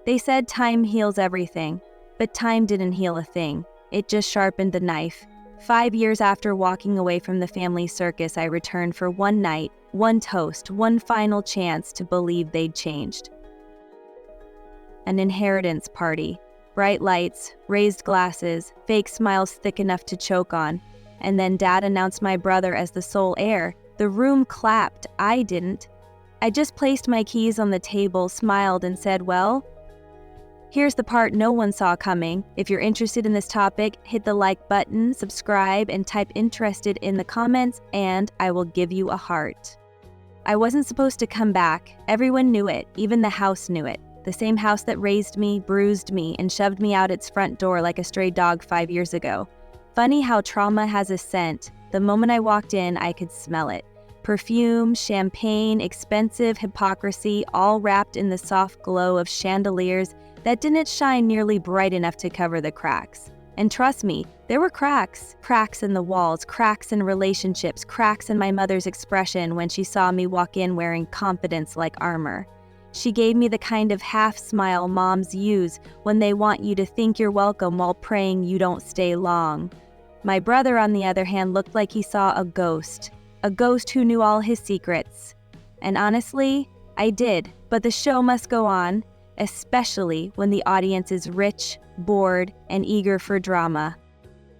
They said time heals everything, but time didn't heal a thing. It just sharpened the knife. 5 years after walking away from the family circus, I returned for one night, one toast, one final chance to believe they'd changed. An inheritance party. Bright lights, raised glasses, fake smiles thick enough to choke on. And then Dad announced my brother as the sole heir. The room clapped. I didn't. I just placed my keys on the table, smiled, and said, well, here's the part no one saw coming. If you're interested in this topic, hit the like button, subscribe, and type interested in the comments, and I will give you a heart. I wasn't supposed to come back. Everyone knew it. Even the house knew it. The same house that raised me, bruised me, and shoved me out its front door like a stray dog 5 years ago. Funny how trauma has a scent. The moment I walked in, I could smell it. Perfume, champagne, expensive hypocrisy, all wrapped in the soft glow of chandeliers that didn't shine nearly bright enough to cover the cracks. And trust me, there were cracks. Cracks in the walls, cracks in relationships, cracks in my mother's expression when she saw me walk in wearing confidence like armor. She gave me the kind of half-smile moms use when they want you to think you're welcome while praying you don't stay long. My brother, on the other hand, looked like he saw a ghost who knew all his secrets. And honestly, I did, but the show must go on, especially when the audience is rich, bored, and eager for drama.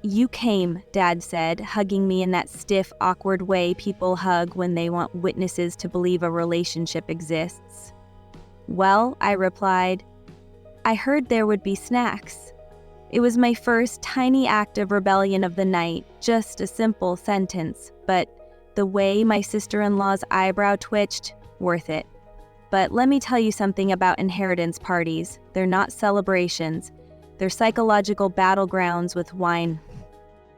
You came, Dad said, hugging me in that stiff, awkward way people hug when they want witnesses to believe a relationship exists. Well, I replied, I heard there would be snacks. It was my first tiny act of rebellion of the night, just a simple sentence, but the way my sister-in-law's eyebrow twitched, worth it. But let me tell you something about inheritance parties. They're not celebrations. They're psychological battlegrounds with wine.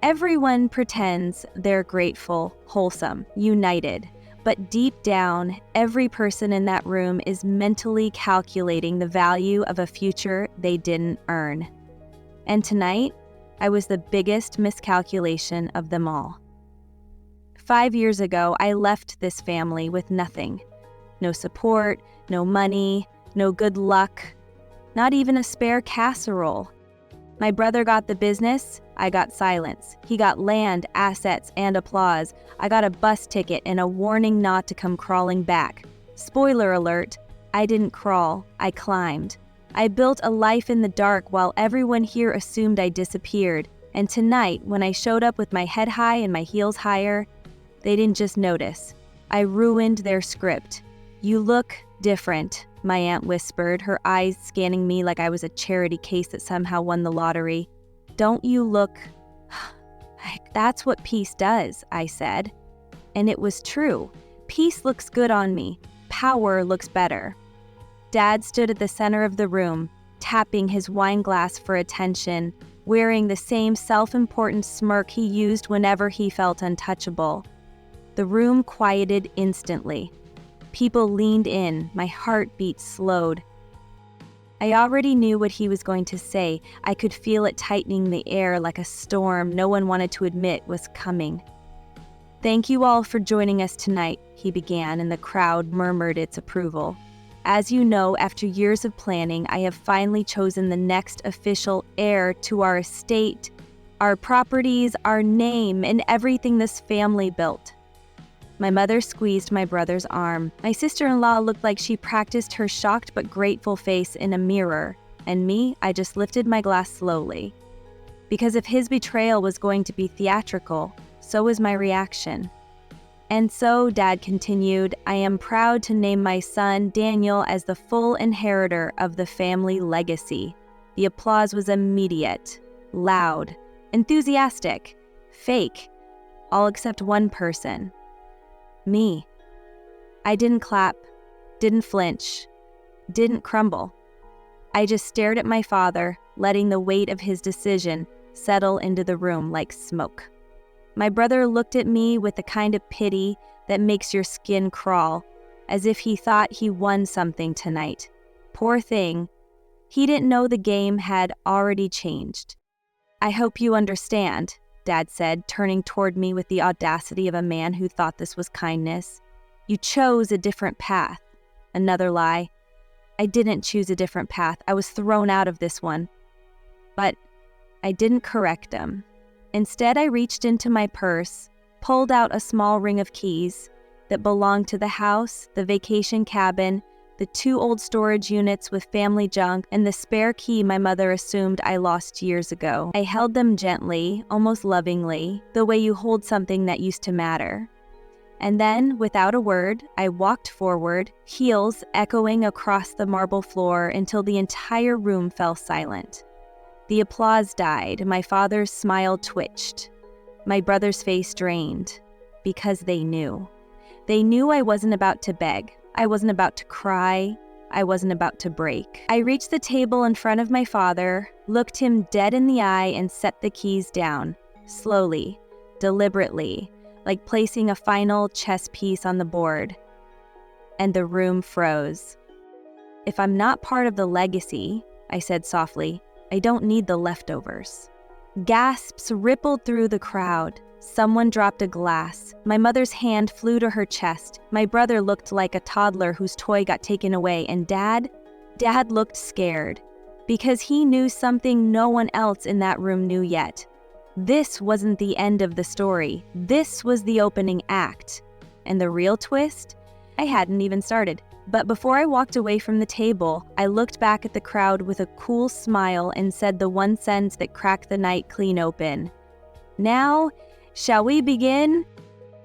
Everyone pretends they're grateful, wholesome, united. But deep down, every person in that room is mentally calculating the value of a future they didn't earn. And tonight, I was the biggest miscalculation of them all. 5 years ago, I left this family with nothing. No support, no money, no good luck, not even a spare casserole. My brother got the business, I got silence. He got land, assets, and applause. I got a bus ticket and a warning not to come crawling back. Spoiler alert, I didn't crawl, I climbed. I built a life in the dark while everyone here assumed I disappeared. And tonight, when I showed up with my head high and my heels higher, they didn't just notice. I ruined their script. You look different, my aunt whispered, her eyes scanning me like I was a charity case that somehow won the lottery. Don't you look... That's what peace does, I said. And it was true. Peace looks good on me. Power looks better. Dad stood at the center of the room, tapping his wine glass for attention, wearing the same self-important smirk he used whenever he felt untouchable. The room quieted instantly. People leaned in, my heartbeat slowed. I already knew what he was going to say. I could feel it tightening the air like a storm no one wanted to admit was coming. Thank you all for joining us tonight, he began, and the crowd murmured its approval. As you know, after years of planning, I have finally chosen the next official heir to our estate, our properties, our name, and everything this family built. My mother squeezed my brother's arm. My sister-in-law looked like she practiced her shocked but grateful face in a mirror. And me, I just lifted my glass slowly. Because if his betrayal was going to be theatrical, so was my reaction. And so, Dad continued, I am proud to name my son, Daniel, as the full inheritor of the family legacy. The applause was immediate, loud, enthusiastic, fake, all except one person. Me. I didn't clap, didn't flinch, didn't crumble. I just stared at my father, letting the weight of his decision settle into the room like smoke. My brother looked at me with the kind of pity that makes your skin crawl, as if he thought he won something tonight. Poor thing. He didn't know the game had already changed. I hope you understand, Dad said, turning toward me with the audacity of a man who thought this was kindness. You chose a different path. Another lie. I didn't choose a different path. I was thrown out of this one. But I didn't correct him. Instead, I reached into my purse, pulled out a small ring of keys that belonged to the house, the vacation cabin, the 2 old storage units with family junk, and the spare key my mother assumed I lost years ago. I held them gently, almost lovingly, the way you hold something that used to matter. And then, without a word, I walked forward, heels echoing across the marble floor until the entire room fell silent. The applause died, my father's smile twitched, my brother's face drained, because they knew. They knew I wasn't about to beg. I wasn't about to cry. I wasn't about to break. I reached the table in front of my father, looked him dead in the eye, and set the keys down, slowly, deliberately, like placing a final chess piece on the board. And the room froze. "If I'm not part of the legacy," I said softly, "I don't need the leftovers." Gasps rippled through the crowd. Someone dropped a glass. My mother's hand flew to her chest. My brother looked like a toddler whose toy got taken away, and Dad looked scared, because he knew something no one else in that room knew yet. This wasn't the end of the story. This was the opening act. And the real twist? I hadn't even started. But before I walked away from the table, I looked back at the crowd with a cool smile and said the one sentence that cracked the night clean open. "Now, shall we begin?"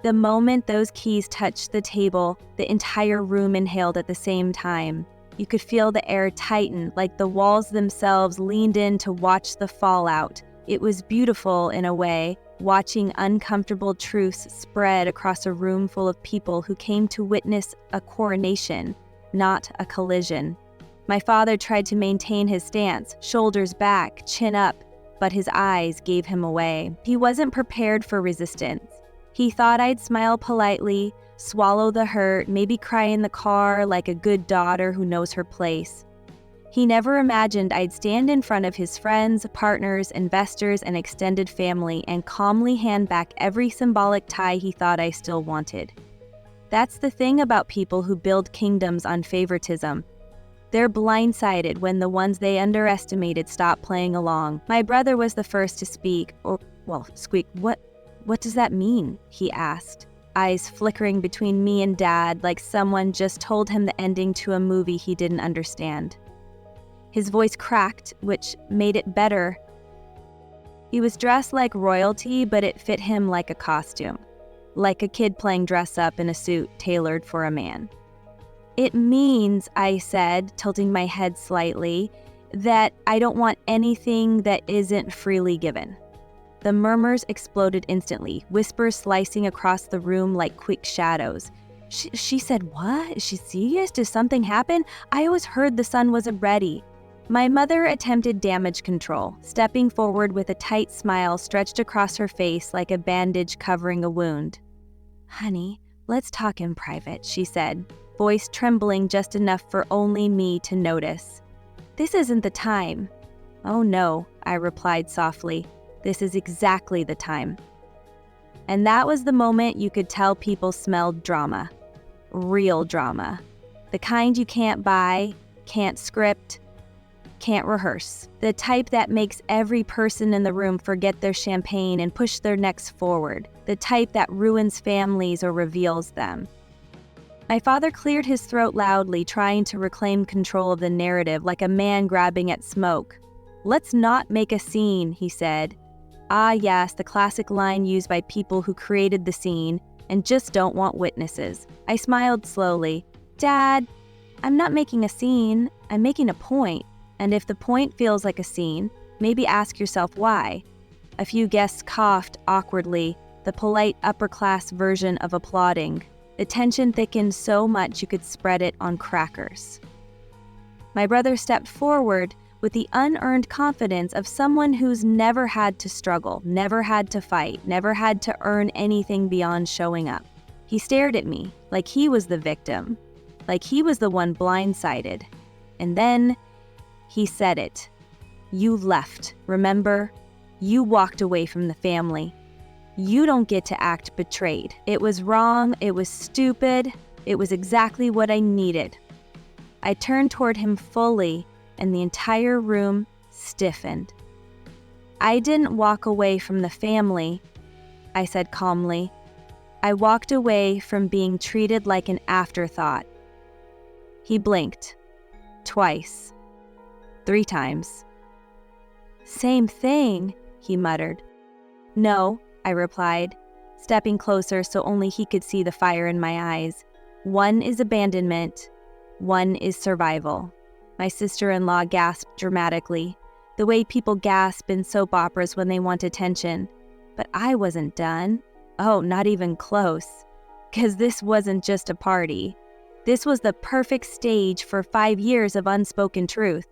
The moment those keys touched the table, the entire room inhaled at the same time. You could feel the air tighten, like the walls themselves leaned in to watch the fallout. It was beautiful in a way, watching uncomfortable truths spread across a room full of people who came to witness a coronation, not a collision. My father tried to maintain his stance, shoulders back, chin up, but his eyes gave him away. He wasn't prepared for resistance. He thought I'd smile politely, swallow the hurt, maybe cry in the car like a good daughter who knows her place. He never imagined I'd stand in front of his friends, partners, investors, and extended family and calmly hand back every symbolic tie he thought I still wanted. That's the thing about people who build kingdoms on favoritism. They're blindsided when the ones they underestimated stop playing along. My brother was the first to speak, squeak. What does that mean?" he asked, eyes flickering between me and Dad like someone just told him the ending to a movie he didn't understand. His voice cracked, which made it better. He was dressed like royalty, but it fit him like a costume, like a kid playing dress up in a suit tailored for a man. "It means," I said, tilting my head slightly, "that I don't want anything that isn't freely given." The murmurs exploded instantly, whispers slicing across the room like quick shadows. She said, "What? Is she serious? Did something happen? I always heard the son wasn't ready." My mother attempted damage control, stepping forward with a tight smile stretched across her face like a bandage covering a wound. "Honey, let's talk in private," she said, voice trembling just enough for only me to notice. "This isn't the time." "Oh no," I replied softly. "This is exactly the time." And that was the moment you could tell people smelled drama. Real drama. The kind you can't buy, can't script, can't rehearse. The type that makes every person in the room forget their champagne and push their necks forward. The type that ruins families or reveals them. My father cleared his throat loudly, trying to reclaim control of the narrative like a man grabbing at smoke. "Let's not make a scene," he said. Ah yes, the classic line used by people who created the scene and just don't want witnesses. I smiled slowly. "Dad, I'm not making a scene, I'm making a point. And if the point feels like a scene, maybe ask yourself why." A few guests coughed awkwardly, the polite upper-class version of applauding. The tension thickened so much you could spread it on crackers. My brother stepped forward with the unearned confidence of someone who's never had to struggle, never had to fight, never had to earn anything beyond showing up. He stared at me like he was the victim, like he was the one blindsided. And then he said it. "You left, remember? You walked away from the family. You don't get to act betrayed. It was wrong, it was stupid, it was exactly what I needed." I turned toward him fully, and the entire room stiffened. "I didn't walk away from the family," I said calmly. "I walked away from being treated like an afterthought." He blinked. Twice. 3 times. "Same thing," he muttered. "No," I replied, stepping closer so only he could see the fire in my eyes. "One is abandonment, one is survival." My sister-in-law gasped dramatically, the way people gasp in soap operas when they want attention. But I wasn't done. Oh, not even close. 'Cause this wasn't just a party. This was the perfect stage for 5 years of unspoken truth.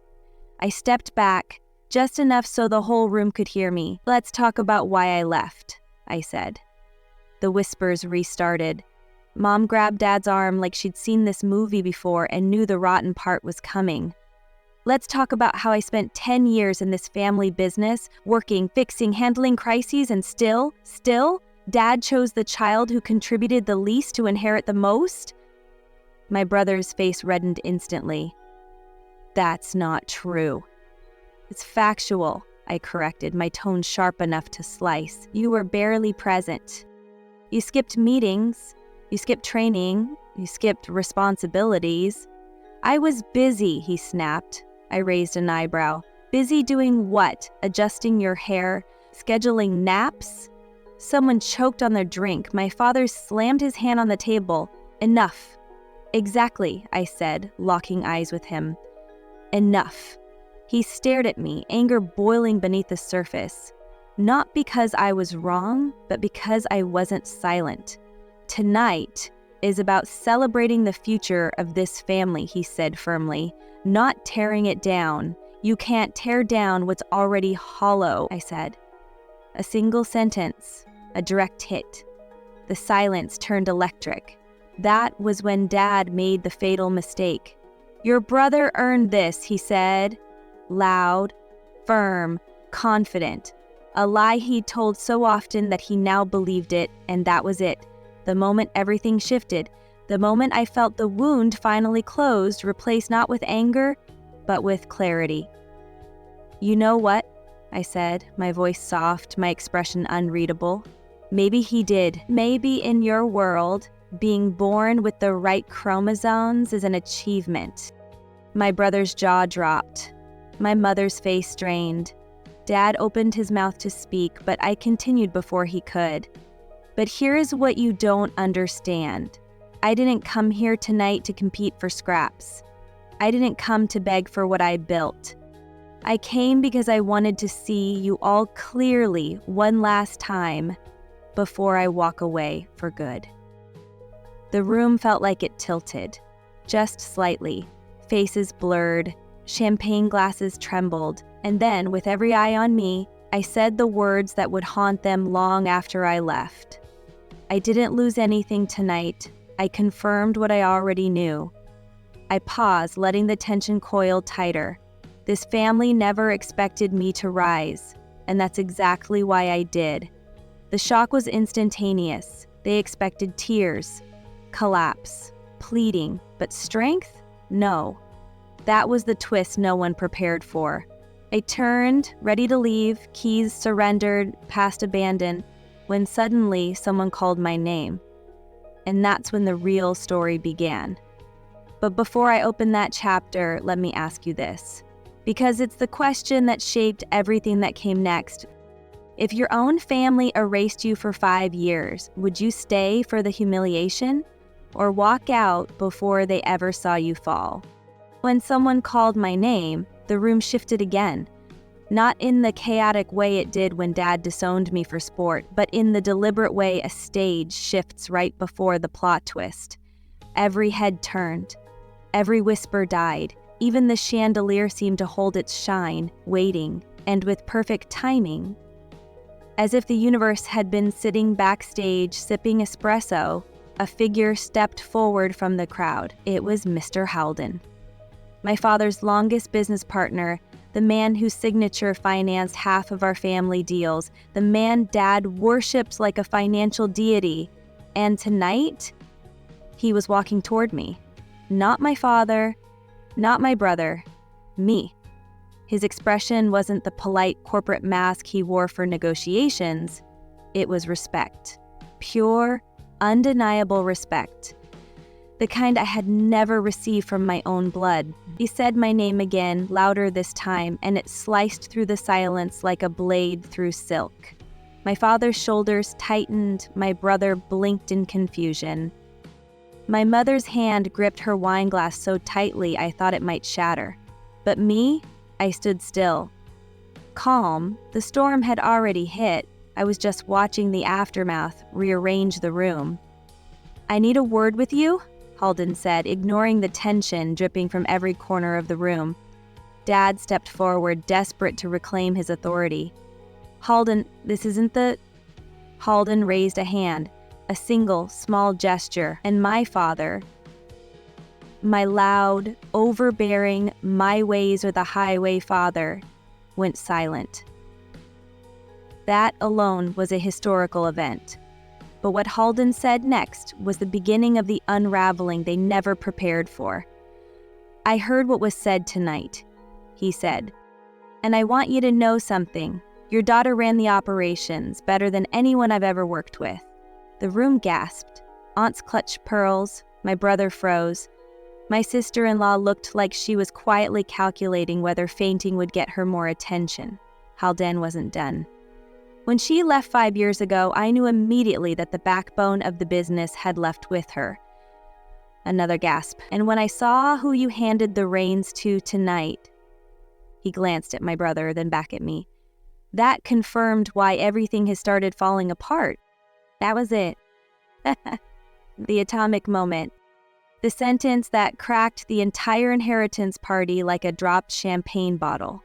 I stepped back, just enough so the whole room could hear me. "Let's talk about why I left," I said. The whispers restarted. Mom grabbed Dad's arm like she'd seen this movie before and knew the rotten part was coming. "Let's talk about how I spent 10 years in this family business, working, fixing, handling crises, and still, Dad chose the child who contributed the least to inherit the most?" My brother's face reddened instantly. "That's not true." "It's factual," I corrected, my tone sharp enough to slice. "You were barely present. You skipped meetings, you skipped training, you skipped responsibilities." "I was busy," he snapped. I raised an eyebrow. "Busy doing what? Adjusting your hair? Scheduling naps?" Someone choked on their drink. My father slammed his hand on the table. "Enough." "Exactly," I said, locking eyes with him. "Enough." He stared at me, anger boiling beneath the surface. Not because I was wrong, but because I wasn't silent. "Tonight is about celebrating the future of this family," he said firmly, "not tearing it down. You can't tear down what's already hollow," I said. A single sentence, a direct hit. The silence turned electric. That was when Dad made the fatal mistake. "Your brother earned this," he said. Loud, firm, confident. A lie he'd told so often that he now believed it, and that was it. The moment everything shifted, the moment I felt the wound finally closed, replaced not with anger, but with clarity. "You know what?" I said, my voice soft, my expression unreadable. "Maybe he did. Maybe in your world, being born with the right chromosomes is an achievement." My brother's jaw dropped. My mother's face strained. Dad opened his mouth to speak, but I continued before he could. "But here is what you don't understand. I didn't come here tonight to compete for scraps. I didn't come to beg for what I built. I came because I wanted to see you all clearly one last time before I walk away for good." The room felt like it tilted, just slightly. Faces blurred, champagne glasses trembled, and then, with every eye on me, I said the words that would haunt them long after I left. "I didn't lose anything tonight. I confirmed what I already knew." I paused, letting the tension coil tighter. This family never expected me to rise, and that's exactly why I did. The shock was instantaneous. They expected tears, collapse, pleading, but strength? No. That was the twist no one prepared for. I turned, ready to leave, keys surrendered, past abandoned, when suddenly someone called my name. And that's when the real story began. But before I open that chapter, let me ask you this, because it's the question that shaped everything that came next. If your own family erased you for 5 years, would you stay for the humiliation or walk out before they ever saw you fall? When someone called my name, the room shifted again. Not in the chaotic way it did when Dad disowned me for sport, but in the deliberate way a stage shifts right before the plot twist. Every head turned. Every whisper died. Even the chandelier seemed to hold its shine, waiting, and with perfect timing. As if the universe had been sitting backstage sipping espresso, a figure stepped forward from the crowd. It was Mr. Haldon. My father's longest business partner, the man whose signature financed half of our family deals, the man Dad worships like a financial deity. And tonight, he was walking toward me. Not my father, Not my brother. Me. His expression wasn't the polite corporate mask he wore for negotiations. It was respect. Pure, undeniable respect. The kind I had never received from my own blood. He said my name again, louder this time, and it sliced through the silence like a blade through silk. My father's shoulders tightened, my brother blinked in confusion. My mother's hand gripped her wine glass so tightly I thought it might shatter. But me, I stood still. Calm, the storm had already hit. I was just watching the aftermath rearrange the room. "I need a word with you," Halden said, ignoring the tension dripping from every corner of the room. Dad stepped forward, desperate to reclaim his authority. "Halden, this isn't the..." Halden raised a hand, a single, small gesture, and my father, my loud, overbearing, my ways or the highway father, went silent. That alone was a historical event. But what Halden said next was the beginning of the unraveling they never prepared for. "I heard what was said tonight," he said. "And I want you to know something. Your daughter ran the operations better than anyone I've ever worked with." The room gasped. Aunts clutched pearls. My brother froze. My sister-in-law looked like she was quietly calculating whether fainting would get her more attention. Halden wasn't done. "When she left 5 years ago, I knew immediately that the backbone of the business had left with her." Another gasp. "And when I saw who you handed the reins to tonight," he glanced at my brother, then back at me, "that confirmed why everything has started falling apart. That was it." The atomic moment. The sentence that cracked the entire inheritance party like a dropped champagne bottle.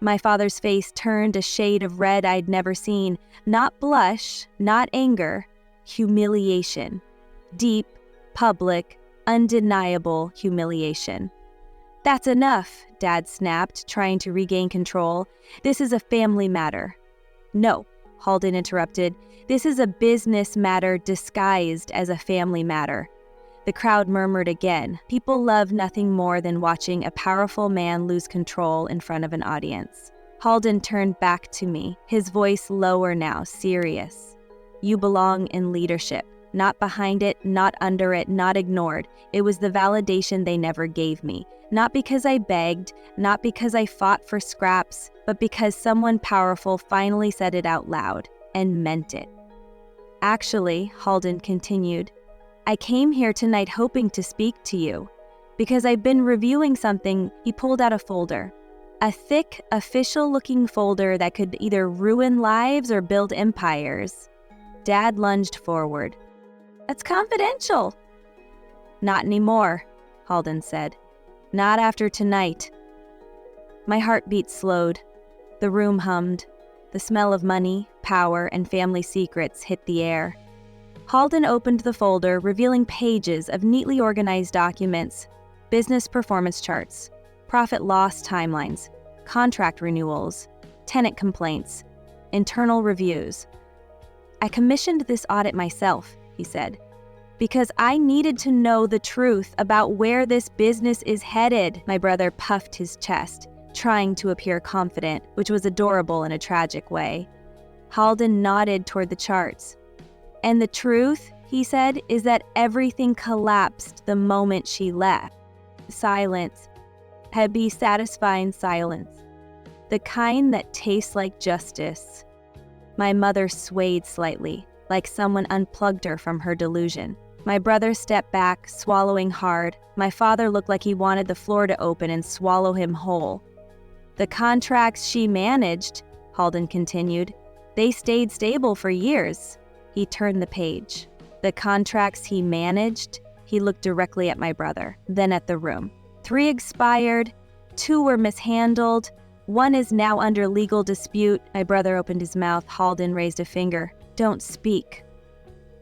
My father's face turned a shade of red I'd never seen. Not blush, not anger, humiliation. Deep, public, undeniable humiliation. "That's enough," Dad snapped, trying to regain control. "This is a family matter." "No," Halden interrupted. "This is a business matter disguised as a family matter." The crowd murmured again. People love nothing more than watching a powerful man lose control in front of an audience. Halden turned back to me, his voice lower now, serious. "You belong in leadership. Not behind it, not under it, not ignored. It was the validation they never gave me. Not because I begged, not because I fought for scraps, but because someone powerful finally said it out loud, and meant it." "Actually," Halden continued, "I came here tonight hoping to speak to you, because I've been reviewing something." He pulled out a folder. A thick, official-looking folder that could either ruin lives or build empires. Dad lunged forward. "That's confidential." "Not anymore," Halden said. "Not after tonight." My heartbeat slowed. The room hummed. The smell of money, power, and family secrets hit the air. Halden opened the folder, revealing pages of neatly organized documents, business performance charts, profit loss timelines, contract renewals, tenant complaints, internal reviews. "I commissioned this audit myself," he said, "because I needed to know the truth about where this business is headed." My brother puffed his chest, trying to appear confident, which was adorable in a tragic way. Halden nodded toward the charts. "And the truth," he said, "is that everything collapsed the moment she left." Silence. Heavy, satisfying silence. The kind that tastes like justice. My mother swayed slightly, like someone unplugged her from her delusion. My brother stepped back, swallowing hard. My father looked like he wanted the floor to open and swallow him whole. "The contracts she managed," Halden continued, "they stayed stable for years." He turned the page. "The contracts he managed," he looked directly at my brother, then at the room. "3 expired, 2 were mishandled, 1 is now under legal dispute." My brother opened his mouth. Halden raised a finger. "Don't speak."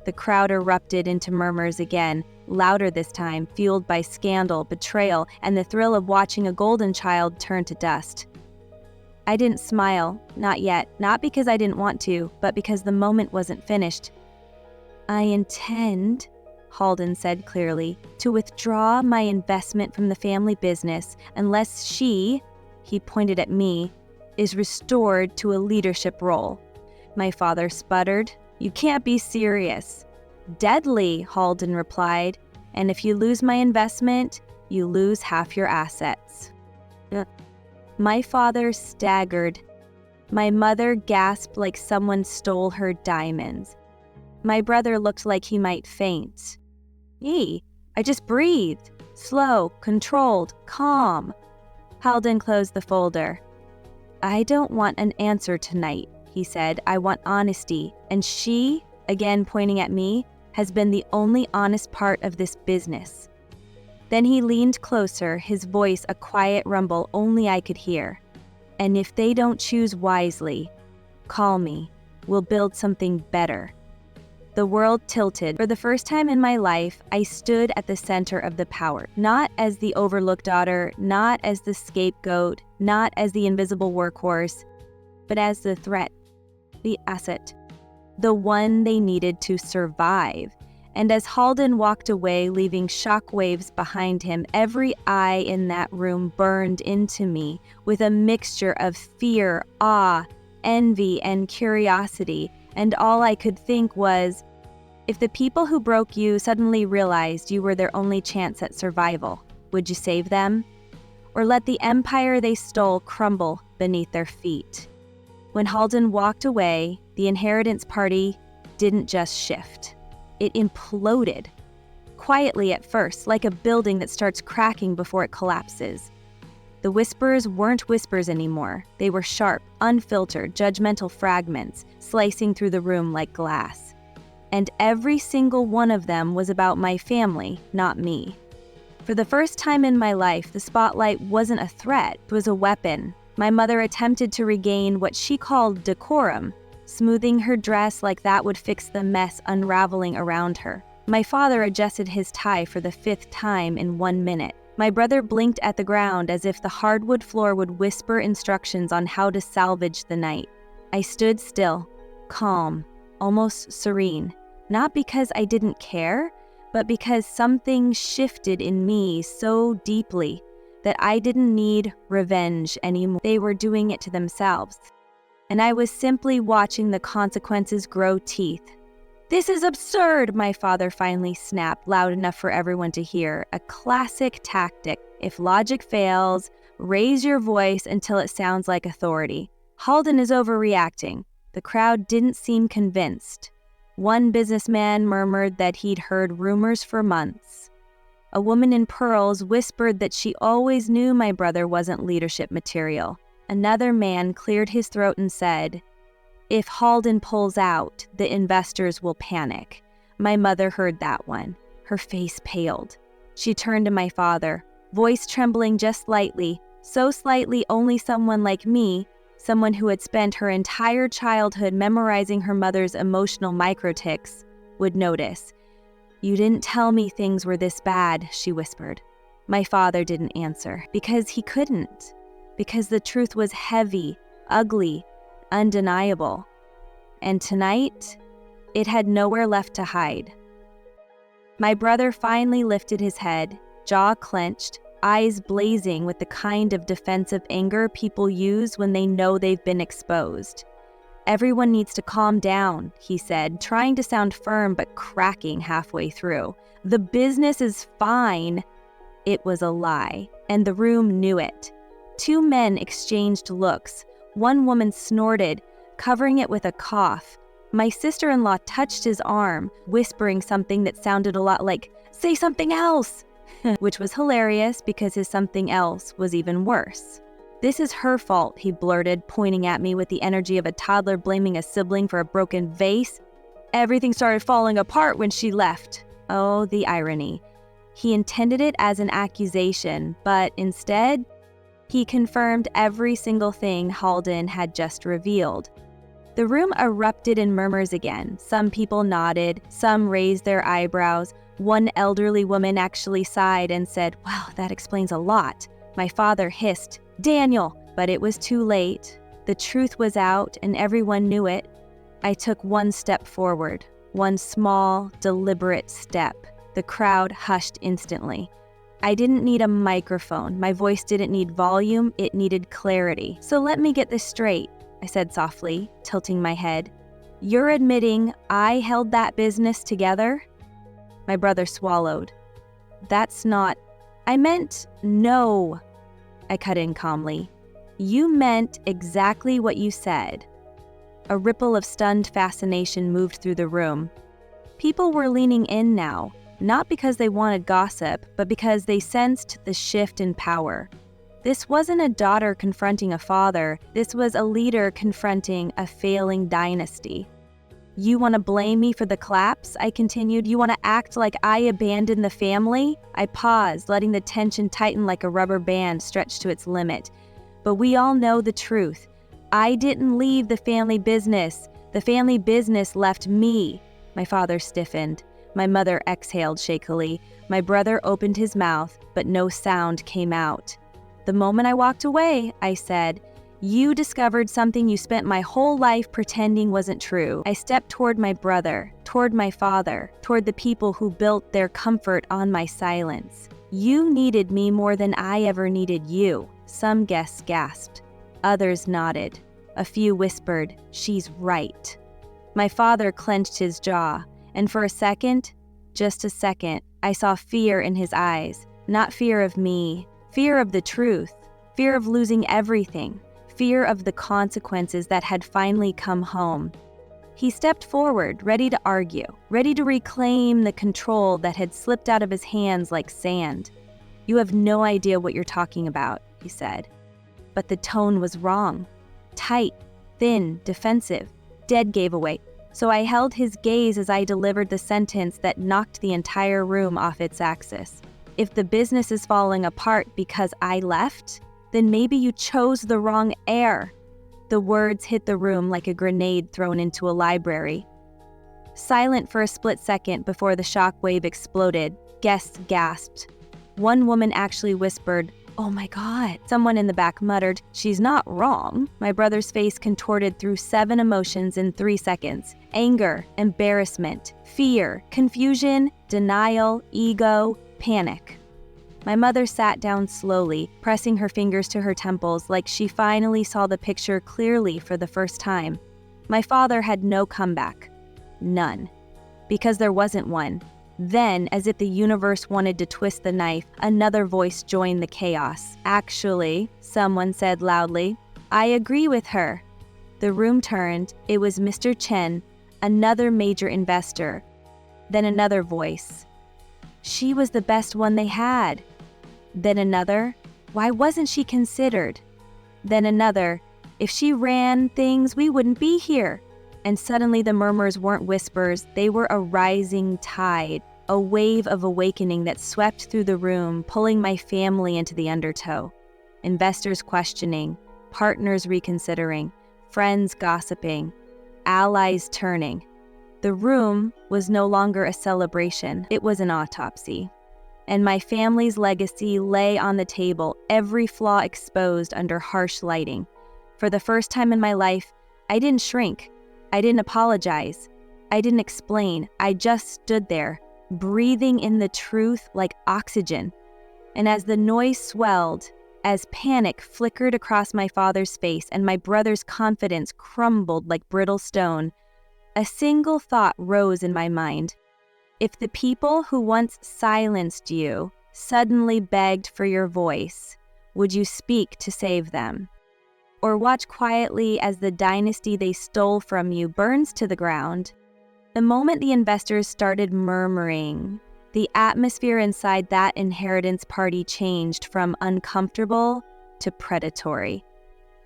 The crowd erupted into murmurs again, louder this time, fueled by scandal, betrayal, and the thrill of watching a golden child turn to dust. I didn't smile, not yet, not because I didn't want to, but because the moment wasn't finished. "I intend," Halden said clearly, to withdraw my investment from the family business unless she, he pointed at me, is restored to a leadership role. My father sputtered, "You can't be serious." "Deadly," Halden replied, "and if you lose my investment, you lose half your assets." My father staggered. My mother gasped like someone stole her diamonds. My brother looked like he might faint. I just breathed. Slow, controlled, calm. Halden closed the folder. "I don't want an answer tonight," he said. "I want honesty. And she, again pointing at me, has been the only honest part of this business." Then he leaned closer, his voice a quiet rumble only I could hear. "And if they don't choose wisely, call me. We'll build something better." The world tilted. For the first time in my life, I stood at the center of the power, not as the overlooked daughter, not as the scapegoat, not as the invisible workhorse, but as the threat, the asset, the one they needed to survive. And as Halden walked away, leaving shockwaves behind him, every eye in that room burned into me with a mixture of fear, awe, envy, and curiosity. And all I could think was, if the people who broke you suddenly realized you were their only chance at survival, would you save them? Or let the empire they stole crumble beneath their feet? When Halden walked away, the inheritance party didn't just shift. It imploded. Quietly at first, like a building that starts cracking before it collapses. The whispers weren't whispers anymore. They were sharp, unfiltered, judgmental fragments, slicing through the room like glass. And every single one of them was about my family, not me. For the first time in my life, the spotlight wasn't a threat, it was a weapon. My mother attempted to regain what she called decorum, smoothing her dress like that would fix the mess unraveling around her. My father adjusted his tie for the 5th time in 1 minute. My brother blinked at the ground as if the hardwood floor would whisper instructions on how to salvage the night. I stood still, calm, almost serene, not because I didn't care, but because something shifted in me so deeply that I didn't need revenge anymore. They were doing it to themselves. And I was simply watching the consequences grow teeth. "This is absurd," my father finally snapped, loud enough for everyone to hear. A classic tactic. If logic fails, raise your voice until it sounds like authority. Halden is overreacting. The crowd didn't seem convinced. One businessman murmured that he'd heard rumors for months. A woman in pearls whispered that she always knew my brother wasn't leadership material. Another man cleared his throat and said, "If Halden pulls out, the investors will panic." My mother heard that one. Her face paled. She turned to my father, voice trembling just slightly, so slightly only someone like me, someone who had spent her entire childhood memorizing her mother's emotional microtics, would notice. "You didn't tell me things were this bad," she whispered. My father didn't answer, because he couldn't. Because the truth was heavy, ugly, undeniable. And tonight, it had nowhere left to hide. My brother finally lifted his head, jaw clenched, eyes blazing with the kind of defensive anger people use when they know they've been exposed. "Everyone needs to calm down," he said, trying to sound firm but cracking halfway through. "The business is fine." It was a lie, and the room knew it. 2 men exchanged looks. One woman snorted, covering it with a cough. My sister-in-law touched his arm, whispering something that sounded a lot like, "Say something else," which was hilarious because his something else was even worse. "This is her fault," he blurted, pointing at me with the energy of a toddler blaming a sibling for a broken vase. "Everything started falling apart when she left." Oh, the irony. He intended it as an accusation, but instead, he confirmed every single thing Halden had just revealed. The room erupted in murmurs again. Some people nodded, some raised their eyebrows. One elderly woman actually sighed and said, "Well, that explains a lot." My father hissed, "Daniel!" But it was too late. The truth was out and everyone knew it. I took one step forward, one small, deliberate step. The crowd hushed instantly. I didn't need a microphone. My voice didn't need volume, it needed clarity. So let me get this straight, I said softly, tilting my head. You're admitting I held that business together? My brother swallowed. That's not... I meant no, I cut in calmly. You meant exactly what you said. A ripple of stunned fascination moved through the room. People were leaning in now, not because they wanted gossip, but because they sensed the shift in power. This wasn't a daughter confronting a father, this was a leader confronting a failing dynasty. You want to blame me for the collapse? I continued. You want to act like I abandoned the family? I paused, letting the tension tighten like a rubber band stretched to its limit. But we all know the truth. I didn't leave the family business. The family business left me. My father stiffened. My mother exhaled shakily. My brother opened his mouth, but no sound came out. The moment I walked away, I said, you discovered something you spent my whole life pretending wasn't true. I stepped toward my brother, toward my father, toward the people who built their comfort on my silence. You needed me more than I ever needed you. Some guests gasped. Others nodded. A few whispered, she's right. My father clenched his jaw, and for a second, just a second, I saw fear in his eyes. Not fear of me, fear of the truth, fear of losing everything. Fear of the consequences that had finally come home. He stepped forward, ready to argue, ready to reclaim the control that had slipped out of his hands like sand. You have no idea what you're talking about, he said. But the tone was wrong. Tight, thin, defensive. Dead gave away. So I held his gaze as I delivered the sentence that knocked the entire room off its axis. If the business is falling apart because I left, then maybe you chose the wrong heir. The words hit the room like a grenade thrown into a library. Silent for a split second before the shockwave exploded, guests gasped. One woman actually whispered, "Oh my God." Someone in the back muttered, "She's not wrong." My brother's face contorted through 7 emotions in 3 seconds. Anger, embarrassment, fear, confusion, denial, ego, panic. My mother sat down slowly, pressing her fingers to her temples like she finally saw the picture clearly for the first time. My father had no comeback. None. Because there wasn't one. Then, as if the universe wanted to twist the knife, another voice joined the chaos. "Actually," someone said loudly, "I agree with her." The room turned. It was Mr. Chen, another major investor. Then another voice. "She was the best one they had." Then another, "Why wasn't she considered?" Then another, "If she ran things, we wouldn't be here." And suddenly the murmurs weren't whispers, they were a rising tide, a wave of awakening that swept through the room, pulling my family into the undertow. Investors questioning, partners reconsidering, friends gossiping, allies turning. The room was no longer a celebration, it was an autopsy. And my family's legacy lay on the table, every flaw exposed under harsh lighting. For the first time in my life, I didn't shrink. I didn't apologize. I didn't explain. I just stood there, breathing in the truth like oxygen. And as the noise swelled, as panic flickered across my father's face and my brother's confidence crumbled like brittle stone, a single thought rose in my mind. If the people who once silenced you suddenly begged for your voice, would you speak to save them? Or watch quietly as the dynasty they stole from you burns to the ground? The moment the investors started murmuring, the atmosphere inside that inheritance party changed from uncomfortable to predatory.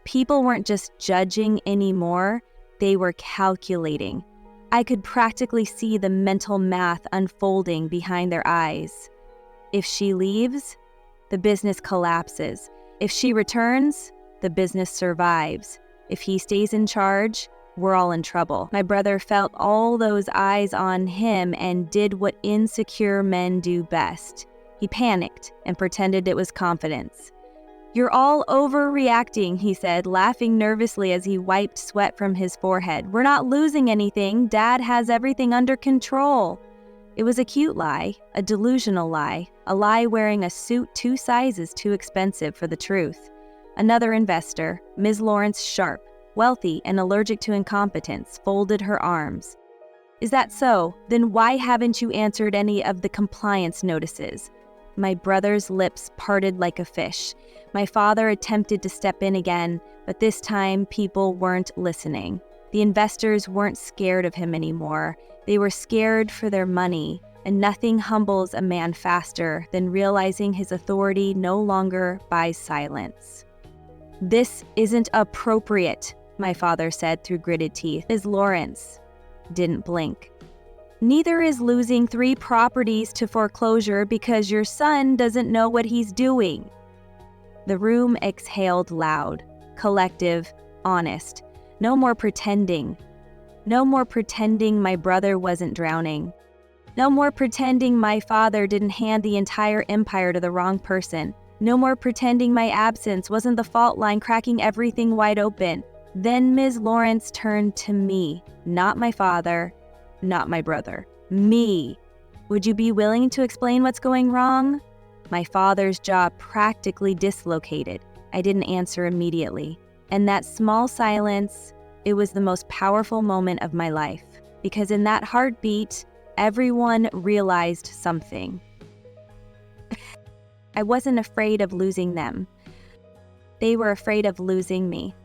People weren't just judging anymore, they were calculating. I could practically see the mental math unfolding behind their eyes. If she leaves, the business collapses. If she returns, the business survives. If he stays in charge, we're all in trouble. My brother felt all those eyes on him and did what insecure men do best. He panicked and pretended it was confidence. "You're all overreacting," he said, laughing nervously as he wiped sweat from his forehead. "We're not losing anything. Dad has everything under control." It was a cute lie, a delusional lie, a lie wearing a suit 2 sizes too expensive for the truth. Another investor, Ms. Lawrence Sharp, wealthy and allergic to incompetence, folded her arms. Is that so? Then why haven't you answered any of the compliance notices? My brother's lips parted like a fish. My father attempted to step in again, but this time people weren't listening. The investors weren't scared of him anymore. They were scared for their money, and nothing humbles a man faster than realizing his authority no longer buys silence. This isn't appropriate, my father said through gritted teeth. Ms. Lawrence didn't blink. Neither is losing 3 properties to foreclosure because your son doesn't know what he's doing. The room exhaled loud, collective, honest. No more pretending. No more pretending my brother wasn't drowning. No more pretending my father didn't hand the entire empire to the wrong person. No more pretending my absence wasn't the fault line cracking everything wide open. Then Ms. Lawrence turned to me, not my father, not my brother. Me. Would you be willing to explain what's going wrong? My father's jaw practically dislocated. I didn't answer immediately. And that small silence, it was the most powerful moment of my life. Because in that heartbeat, everyone realized something. I wasn't afraid of losing them. They were afraid of losing me.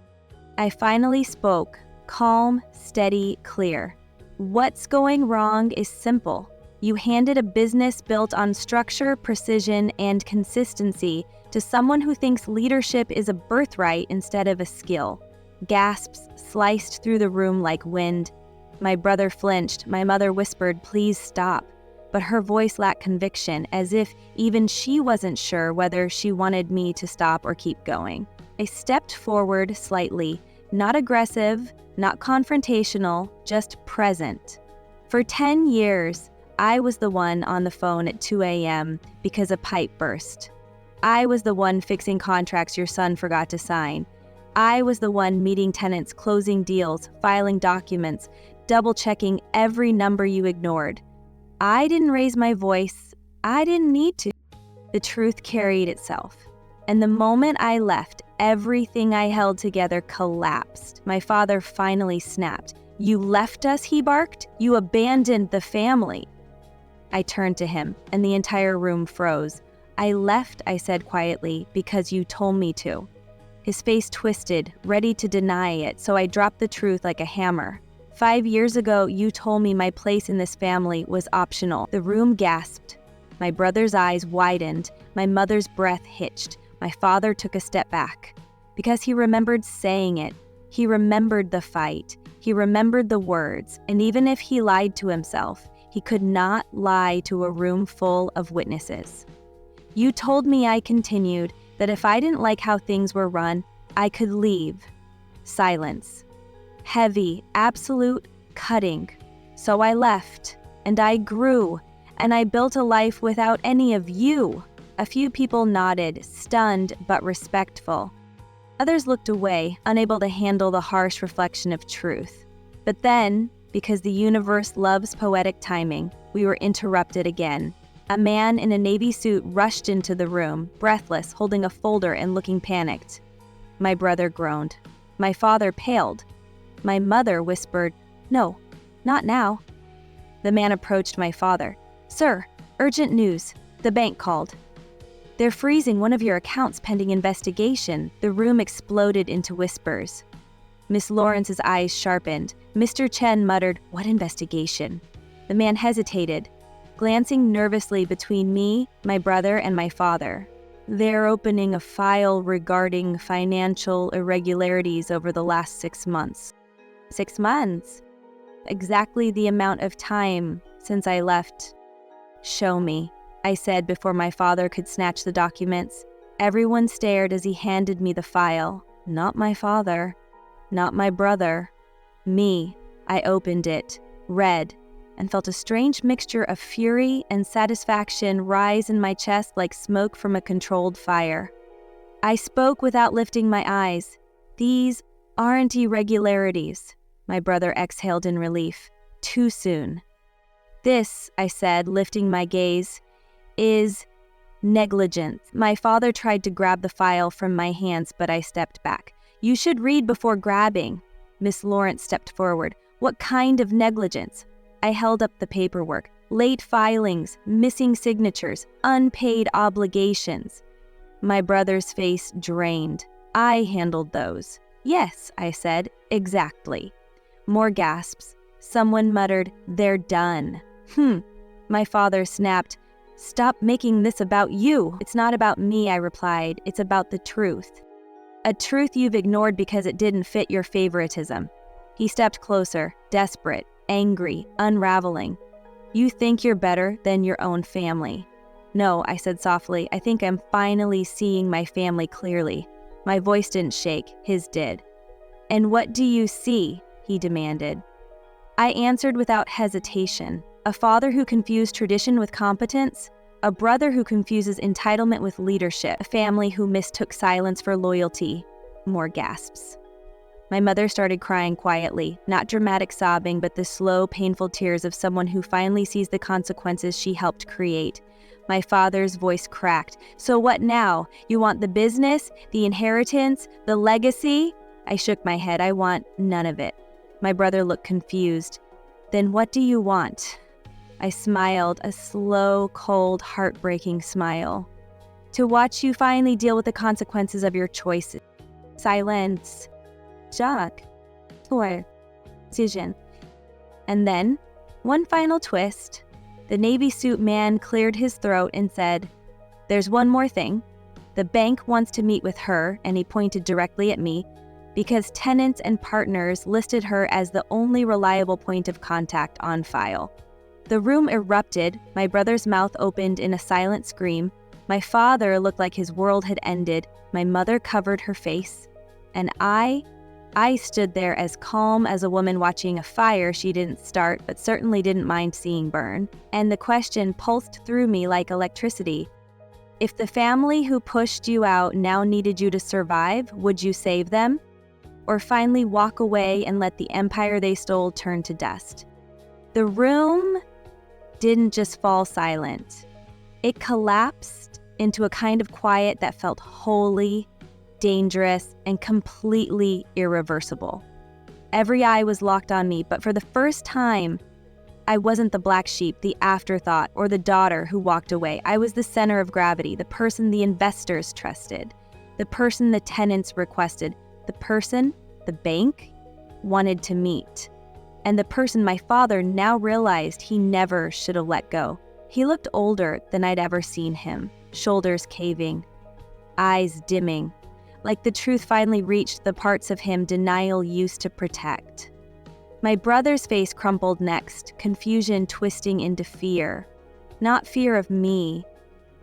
I finally spoke, calm, steady, clear. What's going wrong is simple. You handed a business built on structure, precision, and consistency to someone who thinks leadership is a birthright instead of a skill. Gasps sliced through the room like wind. My brother flinched. My mother whispered, "Please stop." But her voice lacked conviction, as if even she wasn't sure whether she wanted me to stop or keep going. I stepped forward slightly, not aggressive, not confrontational, just present. For 10 years, I was the one on the phone at 2 a.m. because a pipe burst. I was the one fixing contracts your son forgot to sign. I was the one meeting tenants, closing deals, filing documents, double-checking every number you ignored. I didn't raise my voice. I didn't need to. The truth carried itself. And the moment I left, everything I held together collapsed. My father finally snapped. "You left us," he barked. "You abandoned the family." I turned to him, and the entire room froze. "I left," I said quietly, "because you told me to." His face twisted, ready to deny it, so I dropped the truth like a hammer. 5 years ago, you told me my place in this family was optional. The room gasped. My brother's eyes widened. My mother's breath hitched. My father took a step back. Because he remembered saying it. He remembered the fight. He remembered the words. And even if he lied to himself, he could not lie to a room full of witnesses. You told me, I continued, that if I didn't like how things were run, I could leave. Silence. Heavy, absolute, cutting. So I left, and I grew, and I built a life without any of you. A few people nodded, stunned but respectful. Others looked away, unable to handle the harsh reflection of truth. But then, because the universe loves poetic timing, we were interrupted again. A man in a navy suit rushed into the room, breathless, holding a folder and looking panicked. My brother groaned. My father paled. My mother whispered, "No, not now." The man approached my father. "Sir, urgent news. The bank called. They're freezing one of your accounts pending investigation." The room exploded into whispers. Miss Lawrence's eyes sharpened. Mr. Chen muttered, "What investigation?" The man hesitated, glancing nervously between me, my brother, and my father. "They're opening a file regarding financial irregularities over the last 6 months. 6 months? Exactly the amount of time since I left. Show me," I said before my father could snatch the documents. Everyone stared as he handed me the file. Not my father. Not my brother. Me. I opened it, read, and felt a strange mixture of fury and satisfaction rise in my chest like smoke from a controlled fire. I spoke without lifting my eyes. "These aren't irregularities," my brother exhaled in relief. "Too soon. This, I said, lifting my gaze, is negligence. My father tried to grab the file from my hands, but I stepped back. You should read before grabbing. Miss Lawrence stepped forward. What kind of negligence? I held up the paperwork. Late filings, missing signatures, unpaid obligations. My brother's face drained. I handled those. Yes, I said, exactly. More gasps. Someone muttered, they're done. My father snapped, stop making this about you. It's not about me, I replied. It's about the truth. A truth you've ignored because it didn't fit your favoritism. He stepped closer, desperate, angry, unraveling. You think you're better than your own family. No, I said softly, I think I'm finally seeing my family clearly. My voice didn't shake, his did. And what do you see? He demanded. I answered without hesitation. A father who confused tradition with competence, a brother who confuses entitlement with leadership, a family who mistook silence for loyalty. More gasps. My mother started crying quietly, not dramatic sobbing, but the slow, painful tears of someone who finally sees the consequences she helped create. My father's voice cracked. So what now? You want the business, the inheritance, the legacy? I shook my head. I want none of it. My brother looked confused. Then what do you want? I smiled, a slow, cold, heartbreaking smile. To watch you finally deal with the consequences of your choices. Silence. Shock. Toy. Decision. And then, one final twist. The Navy suit man cleared his throat and said, there's one more thing. The bank wants to meet with her, and he pointed directly at me, because tenants and partners listed her as the only reliable point of contact on file. The room erupted, my brother's mouth opened in a silent scream, my father looked like his world had ended, my mother covered her face, and I stood there as calm as a woman watching a fire she didn't start but certainly didn't mind seeing burn, and the question pulsed through me like electricity. If the family who pushed you out now needed you to survive, would you save them? Or finally walk away and let the empire they stole turn to dust? The room didn't just fall silent. It collapsed into a kind of quiet that felt holy, dangerous, and completely irreversible. Every eye was locked on me, but for the first time, I wasn't the black sheep, the afterthought, or the daughter who walked away. I was the center of gravity, the person the investors trusted, the person the tenants requested, the person the bank wanted to meet, and the person my father now realized he never should have let go. He looked older than I'd ever seen him, shoulders caving, eyes dimming, like the truth finally reached the parts of him denial used to protect. My brother's face crumpled next, confusion twisting into fear. Not fear of me,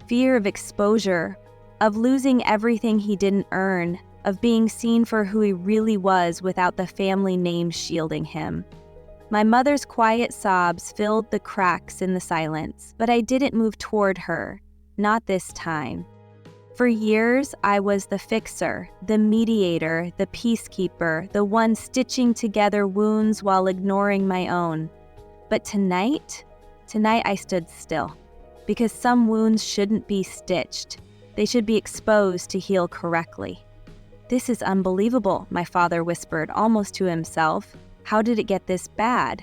fear of exposure, of losing everything he didn't earn, of being seen for who he really was without the family name shielding him. My mother's quiet sobs filled the cracks in the silence, but I didn't move toward her, not this time. For years, I was the fixer, the mediator, the peacekeeper, the one stitching together wounds while ignoring my own. But tonight I stood still, because some wounds shouldn't be stitched. They should be exposed to heal correctly. This is unbelievable, my father whispered, almost to himself. How did it get this bad?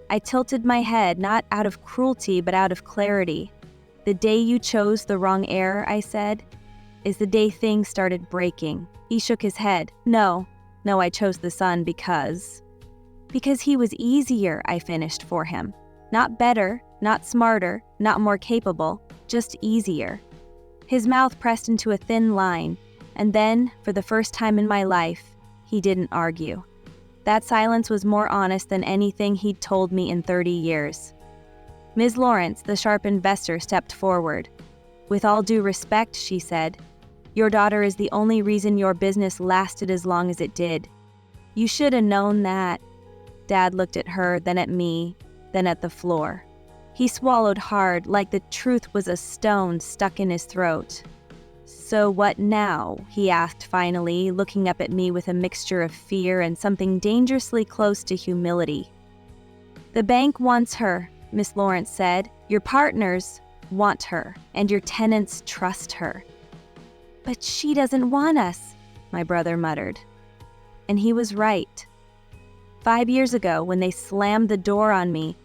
I tilted my head, not out of cruelty, but out of clarity. The day you chose the wrong heir, I said, is the day things started breaking. He shook his head. No, I chose the son because he was easier, I finished for him. Not better, not smarter, not more capable, just easier. His mouth pressed into a thin line, and then, for the first time in my life, he didn't argue. That silence was more honest than anything he'd told me in 30 years. Ms. Lawrence, the sharp investor, stepped forward. With all due respect, she said, your daughter is the only reason your business lasted as long as it did. You should have known that. Dad looked at her, then at me, then at the floor. He swallowed hard, like the truth was a stone stuck in his throat. So what now? He asked finally, looking up at me with a mixture of fear and something dangerously close to humility. The bank wants her, Miss Lawrence said. Your partners want her, and your tenants trust her. But she doesn't want us, my brother muttered. And he was right. 5 years ago, when they slammed the door on me,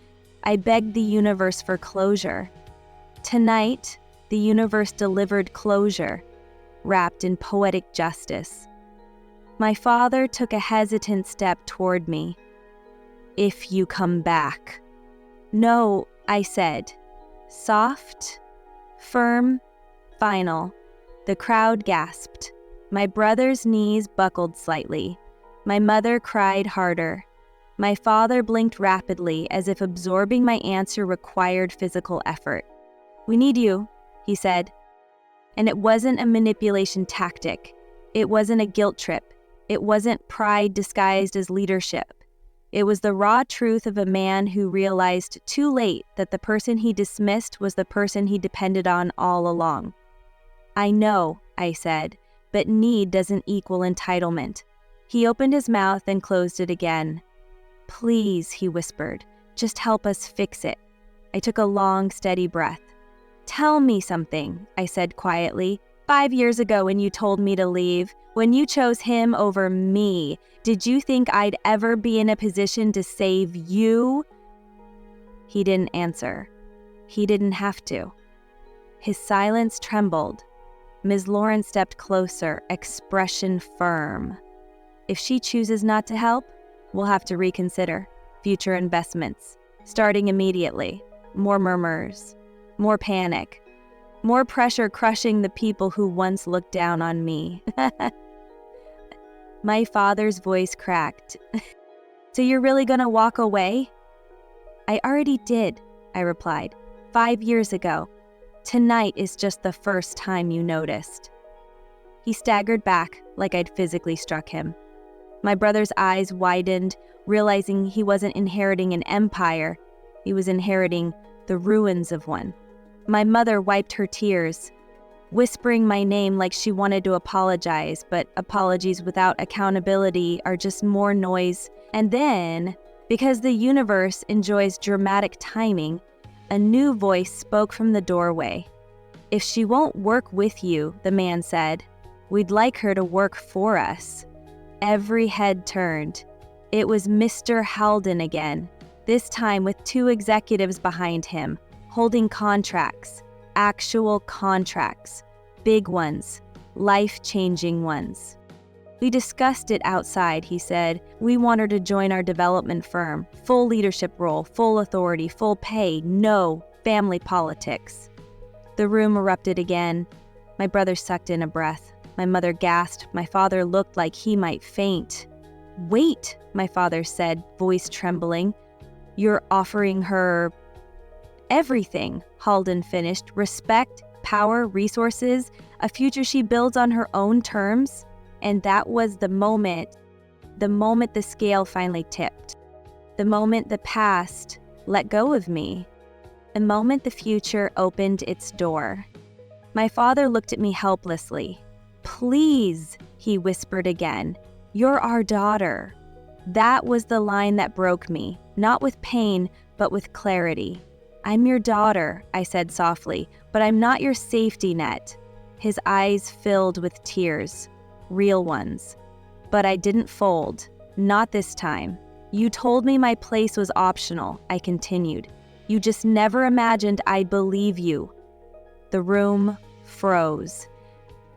I begged the universe for closure. Tonight, the universe delivered closure, wrapped in poetic justice. My father took a hesitant step toward me. If you come back. No, I said. Soft, firm, final. The crowd gasped. My brother's knees buckled slightly. My mother cried harder. My father blinked rapidly, as if absorbing my answer required physical effort. We need you, he said. And it wasn't a manipulation tactic. It wasn't a guilt trip. It wasn't pride disguised as leadership. It was the raw truth of a man who realized too late that the person he dismissed was the person he depended on all along. I know, I said, but need doesn't equal entitlement. He opened his mouth and closed it again. Please, he whispered, just help us fix it. I took a long, steady breath. Tell me something, I said quietly. 5 years ago when you told me to leave, when you chose him over me, did you think I'd ever be in a position to save you? He didn't answer. He didn't have to. His silence trembled. Ms. Lawrence stepped closer, expression firm. If she chooses not to help, we'll have to reconsider future investments, starting immediately. More murmurs, more panic, more pressure crushing the people who once looked down on me. My father's voice cracked. So you're really gonna walk away? I already did, I replied, 5 years ago. Tonight is just the first time you noticed. He staggered back like I'd physically struck him. My brother's eyes widened, realizing he wasn't inheriting an empire. He was inheriting the ruins of one. My mother wiped her tears, whispering my name like she wanted to apologize, but apologies without accountability are just more noise. And then, because the universe enjoys dramatic timing, a new voice spoke from the doorway. If she won't work with you, the man said, we'd like her to work for us. Every head turned. It was Mr. Halden again, this time with 2 executives behind him, holding contracts, actual contracts, big ones, life-changing ones. We discussed it outside, he said. We want her to join our development firm. Full leadership role, full authority, full pay, no family politics. The room erupted again. My brother sucked in a breath. My mother gasped. My father looked like he might faint. Wait, my father said, voice trembling. You're offering her everything, Halden finished. Respect, power, resources, a future she builds on her own terms. And that was the moment the scale finally tipped. The moment the past let go of me. The moment the future opened its door. My father looked at me helplessly. Please, he whispered again. You're our daughter. That was the line that broke me, not with pain, but with clarity. I'm your daughter, I said softly, but I'm not your safety net. His eyes filled with tears, real ones. But I didn't fold, not this time. You told me my place was optional, I continued. You just never imagined I'd believe you. The room froze.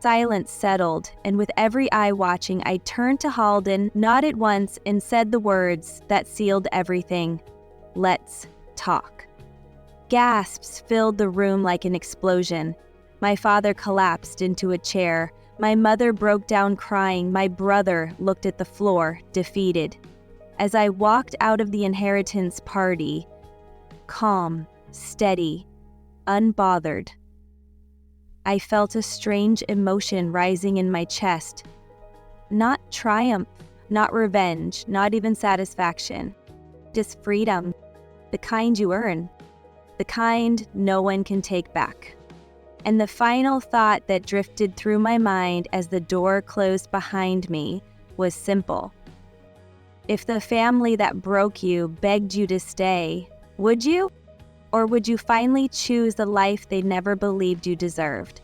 Silence settled, and with every eye watching, I turned to Halden, nodded once, and said the words that sealed everything. Let's talk. Gasps filled the room like an explosion. My father collapsed into a chair. My mother broke down crying. My brother looked at the floor, defeated. As I walked out of the inheritance party, calm, steady, unbothered, I felt a strange emotion rising in my chest. Not triumph, not revenge, not even satisfaction. Just freedom, the kind you earn, the kind no one can take back. And the final thought that drifted through my mind as the door closed behind me was simple. If the family that broke you begged you to stay, would you? Or would you finally choose the life they never believed you deserved?